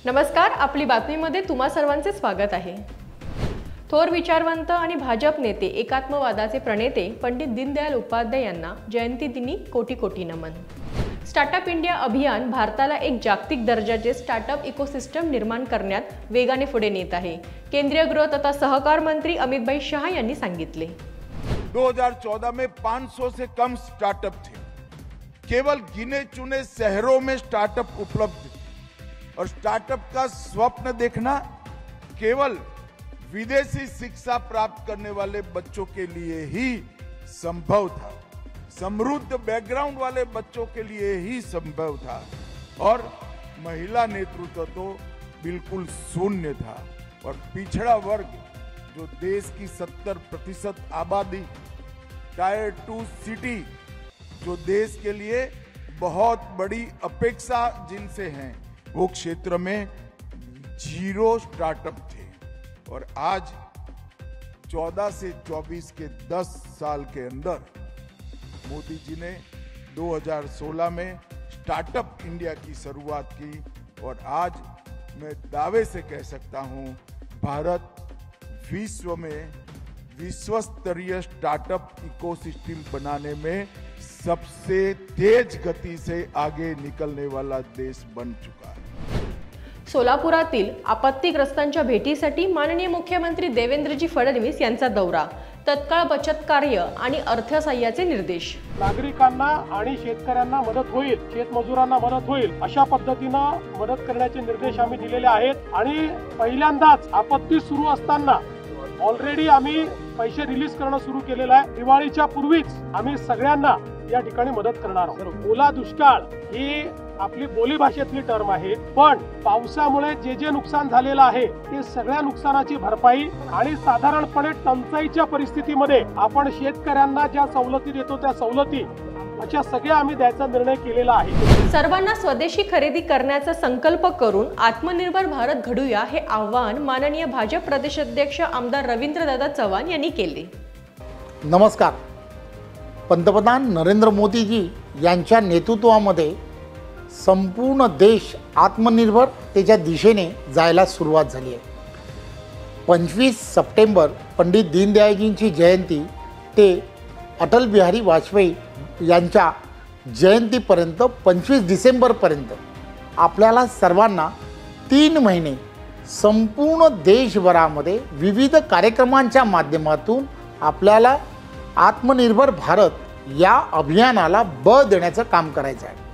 नमस्कार, आपली बातमीमध्ये तुम्हा सर्वांचे स्वागत आहे। थोर विचारवंत आणि भाजप नेते एकात्मवादाचे प्रणेते पंडित दीनदयाल उपाध्याय यांना जयंती दिनी कोटी कोटी नमन। स्टार्टअप इंडिया अभियान भारताला एक जागतिक दर्जाचे स्टार्टअप इकोसिस्टम निर्माण करण्यात वेगाने पुढे नेत आहे, केंद्रीय गृह तथा सहकार मंत्री अमित भाई शाह यांनी सांगितले। 2014 में 500 से कम स्टार्टअप थे। केवल गिने चुने शहरों में स्टार्टअप उपलब्ध थे और स्टार्टअप का स्वप्न देखना केवल विदेशी शिक्षा प्राप्त करने वाले बच्चों के लिए ही संभव था, समृद्ध बैकग्राउंड वाले बच्चों के लिए ही संभव था और महिला नेतृत्व तो बिल्कुल शून्य था। और पिछड़ा वर्ग जो देश की 70% आबादी, टायर 2 सिटी जो देश के लिए बहुत बड़ी अपेक्षा जिनसे हैं, वो क्षेत्र में 0 स्टार्टअप थे। और आज 14 से 24 के 10 साल के अंदर मोदी जी ने 2016 में स्टार्टअप इंडिया की शुरुआत की और आज मैं दावे से कह सकता हूं, भारत विश्व में विश्वस्तरीय स्टार्टअप इकोसिस्टम बनाने में सबसे तेज गति से आगे निकलने वाला देश बन चुका है। सोलापुरातील आपत्तीग्रस्तांच्या भेटीसाठी माननीय मुख्यमंत्री देवेंद्रजी फडणवीस यांचा दौरा, तत्काळ बचत कार्य आणि अर्थसहाय्याचे निर्देश। नागरिकांना आणि शेतकऱ्यांना मदत होईल, शेतमजुरांना मदत होईल अशा पद्धतीने मदत करण्याचे निर्देश आम्ही दिलेले आहेत। आणि पहिल्यांदाच आपत्ती सुरू असताना ऑलरेडी आम्ही पैसे रिलीज करणं सुरू केलेलं आहे। दिवाळीच्या पूर्वीच आम्ही सगळ्यांना या ठिकाणी मदत करणार आहोत। ओला दुष्काळ ही आपली बोली भाषेतली टर्म आहे, पण पावसामुळे जे नुकसान झालेलं आहे ते सगळ्या नुकसानाची भरपाई आणि साधारणपणे टंचाईच्या परिस्थितीमध्ये आपण शेतकऱ्यांना ज्या सवलती देतो त्या सवलती अशा सगळ्या आम्ही द्यायचा निर्णय केलेला आहे। सर्वांना स्वदेशी खरेदी करण्याचा संकल्प करून आत्मनिर्भर भारत घडूया हे आव्हान माननीय भाजप प्रदेशाध्यक्ष आमदार रवींद्रदादा चव्हाण यांनी केले। नमस्कार। पंतप्रधान नरेंद्र मोदीजी यांच्या नेतृत्वामध्ये संपूर्ण देश आत्मनिर्भरतेच्या दिशेने जायला सुरुवात झाली आहे। 25 सप्टेंबर पंडित दीनदयाळजींची जयंती ते अटल बिहारी वाजपेयी यांच्या जयंतीपर्यंत 25 डिसेंबरपर्यंत आपल्याला सर्वांना 3 महिने संपूर्ण देशभरामध्ये विविध कार्यक्रमांच्या माध्यमातून आपल्याला आत्मनिर्भर भारत या अभियानाला बळ देण्याचं काम करायचं आहे।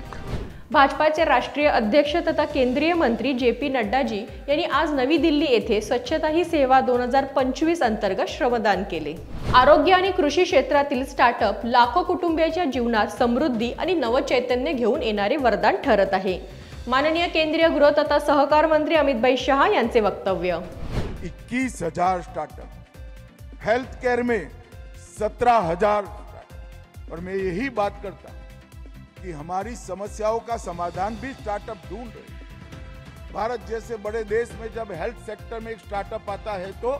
भाजपाचे राष्ट्रीय अध्यक्ष तथा केंद्रीय मंत्री जे.पी. नड्डाजी यांनी आज नवी दिल्ली येथे स्वच्छता ही सेवा 2025 अंतर्गत श्रमदान केले। आरोग्य आणि कृषी क्षेत्रातील स्टार्टअप लाखो कुटुंबियांच्या जीवनात समृद्धी आणि नवचैतन्य घेऊन येणारे वरदान ठरत आहे। माननीय केंद्रीय गृह तथा सहकार मंत्री अमित भाई शाह यांचे वक्तव्य। 21,000 स्टार्टअप, हेल्थ केयर में 17,000 और मैं यही बात करता कि हमारी समस्याओं का समाधान भी स्टार्टअप ढूंढ रहे। भारत जैसे बड़े देश में जब हेल्थ सेक्टर में एक स्टार्टअप आता है तो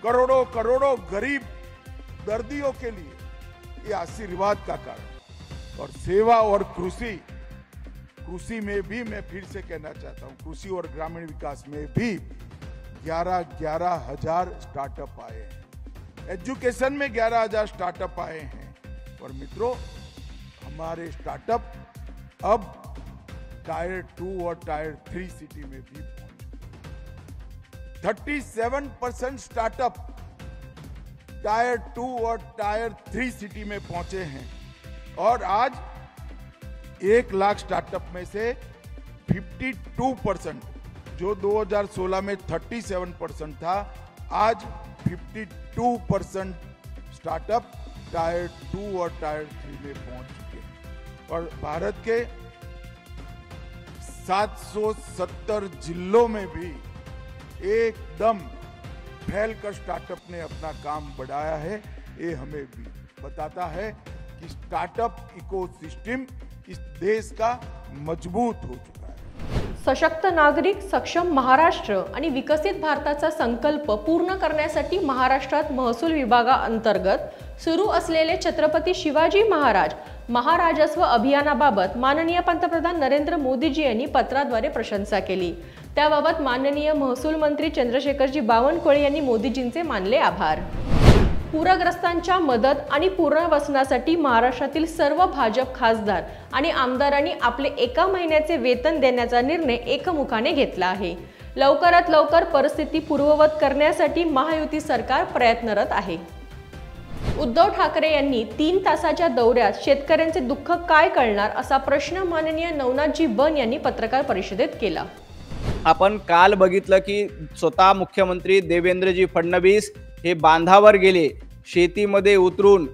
करोड़ों करोड़ों गरीब दर्दियों के लिए ये आशीर्वाद का कारण। और सेवा और कृषि में भी मैं फिर से कहना चाहता हूं, कृषि और ग्रामीण विकास में भी 11,000 स्टार्टअप आए हैं। एजुकेशन में 11,000 स्टार्टअप आए हैं। और मित्रों, हमारे स्टार्टअप अब टायर 2 और टायर 3 सिटी में भी पहुंचे। 37% स्टार्टअप टायर 2 और टायर 3 सिटी में पहुंचे हैं। और आज 1 लाख स्टार्टअप में से 52%, जो 2016 में 37% था, आज 52% स्टार्टअप टायर 2 और टायर 3 में पहुंच चुके हैं। और भारत के 770 जिलों में भी एकदम फैलकर स्टार्टअप ने अपना काम बढ़ाया है। ये हमें भी बताता है कि स्टार्टअप इकोसिस्टम इस देश का मजबूत हो चुका है। सशक्त नागरिक, सक्षम महाराष्ट्र आणि विकसित भारताचा संकल्प पूर्ण करण्यासाठी महाराष्ट्रात महसूल विभागाअंतर्गत सुरू असलेले छत्रपती शिवाजी महाराज महाराजस्व अभियानाबाबत माननीय पंतप्रधान नरेंद्र मोदीजी यांनी पत्राद्वारे प्रशंसा केली। त्याबाबत माननीय महसूल मंत्री चंद्रशेखरजी बावनकुळे यांनी मोदीजींचे मानले आभार। पूरग्रस्तांच्या मदत आणि पुनर्वसनासाठी महाराष्ट्रातील सर्व भाजप खासदार आणि आमदारांनी आपले 1 महिन्याचे वेतन देण्याचा निर्णय एकमुखाने घेतला आहे। लवकरात लवकर परिस्थिती पूर्ववत करण्यासाठी महायुती सरकार प्रयत्नरत आहे। उद्धव ठाकरे यांनी 3 तासाच्या दौऱ्यात शेतकऱ्यांचे दुःख काय कळणार असा प्रश्न माननीय नवनाथजी बन यांनी पत्रकार परिषदेत केला। आपण काल बघितलं की स्वतः मुख्यमंत्री देवेंद्रजी फडणवीस हे बांधावर गेले, शेतीमध्ये उतरून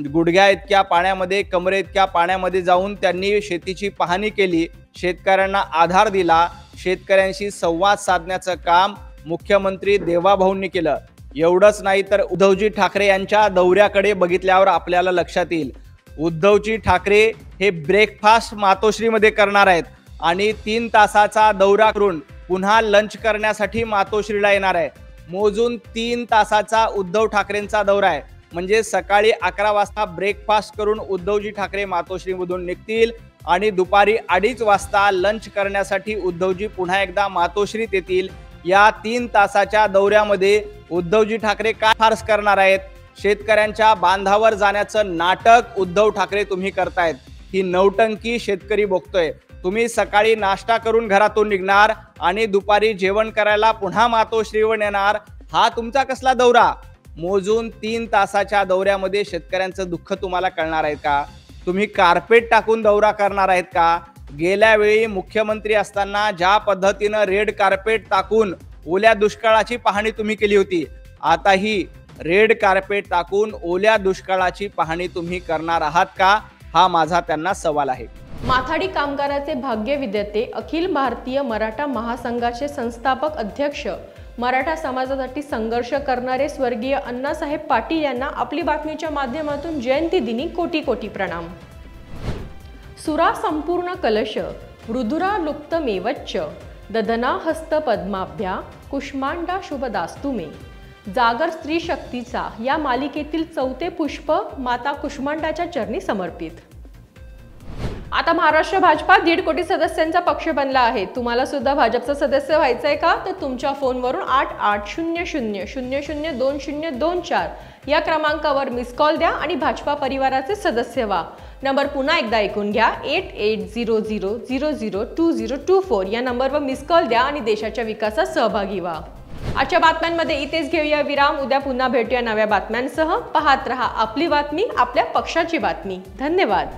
गुडघ्या इतक्या पाण्यामध्ये, कमरे इतक्या पाण्यामध्ये जाऊन त्यांनी शेतीची पाहणी केली, शेतकऱ्यांना आधार दिला, शेतकऱ्यांशी संवाद साधण्याचं काम मुख्यमंत्री देवाभाऊंनी केलं। एवढंच नाही तर उद्धवजी ठाकरे यांच्या दौऱ्याकडे बघितल्यावर आपल्याला लक्षात येईल, उद्धवजी ठाकरे हे ब्रेकफास्ट मातोश्रीमध्ये करणार आहेत आणि 3 तासाचा दौरा करून पुन्हा लंच करण्यासाठी मातोश्रीला येणार आहे। मोजून 3 तासाचा उद्धव ठाकरेंचा दौरा आहे, म्हणजे सकाळी 11 वाजता ब्रेकफास्ट करून उद्धवजी ठाकरे मातोश्रीमधून निघतील आणि दुपारी 2:30 वाजता लंच करण्यासाठी उद्धवजी पुन्हा एकदा मातोश्रीत येतील। या 3 तासाच्या दौऱ्यामध्ये उद्धवजी ठाकरे काय फारस करणार आहेत? शेतकऱ्यांच्या बांधावर जाण्याचं नाटक उद्धव ठाकरे तुम्ही करतायत। ही नौटंकी शेतकरी बघतोय। तुम्ही सकाळी नाश्ता करून घरातून निघणार आणि दुपारी जेवण करायला पुन्हा मातोश्रीवर येणार, हा तुमचा कसला दौरा? मोजून 3 तासाच्या दौऱ्यामध्ये शेतकऱ्यांचं दुःख तुम्हाला कळणार आहे का? तुम्ही कार्पेट टाकून दौरा करणार आहेत का? गेल्या वेळी मुख्यमंत्री असताना ज्या पद्धतीनं रेड कार्पेट टाकून ओल्या दुष्काळाची पाहणी तुम्ही केली होती, आताही रेड कार्पेट टाकून ओल्या दुष्काळाची पाहणी तुम्ही करणार आहात का? हा माझा त्यांना सवाल आहे। माथाडी कामगाराचे भाग्य विधाते, अखिल भारतीय मराठा महासंघाचे संस्थापक अध्यक्ष, मराठा समाजासाठी संघर्ष करणारे स्वर्गीय अण्णासाहेब पाटील यांना आपली बातमीच्या माध्यमातून जयंती दिनी कोटी कोटी प्रणाम। सुरा संपूर्ण कलश मृदुरा लुप्तमेवच्च ददना हस्त पद्माभ्या कुष्मांडा शुभदास्तु मे। जागर स्त्री शक्तीचा या मालिकेतील 4थे पुष्प माता कुष्मांडाच्या चरणी समर्पित। आता महाराष्ट्र भाजपा 1.5 कोटी सदस्यांचा पक्ष बनला आहे। तुम्हाला सुद्धा भाजपचा सदस्य व्हायचंय का? तर तुमच्या फोनवरून 8800002024 या क्रमांकावर मिस कॉल द्या आणि भाजपा परिवाराचे सदस्य व्हा। नंबर पुन्हा एकदा ऐकून घ्या, 8800002024 या नंबरवर मिस कॉल द्या आणि देशाच्या विकासात सहभागी व्हा। आजच्या बातम्यांमध्ये इथेच घेऊया विराम। उद्या पुन्हा भेटूया नव्या बातम्यांसह। पाहत रहा आपली बातमी, आपल्या पक्षाची बातमी। धन्यवाद।